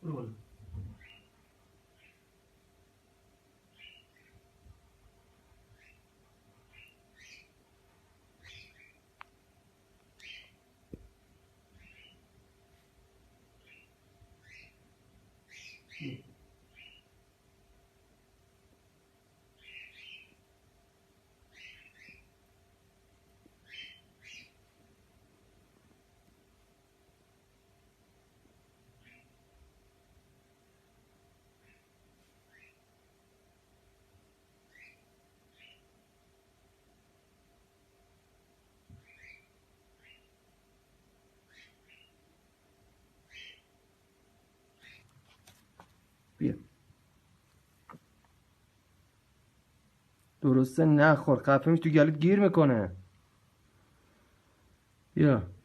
برو بالا. بیا. درسته نخور، خفه میش تو گلوت گیر میکنه. بیا.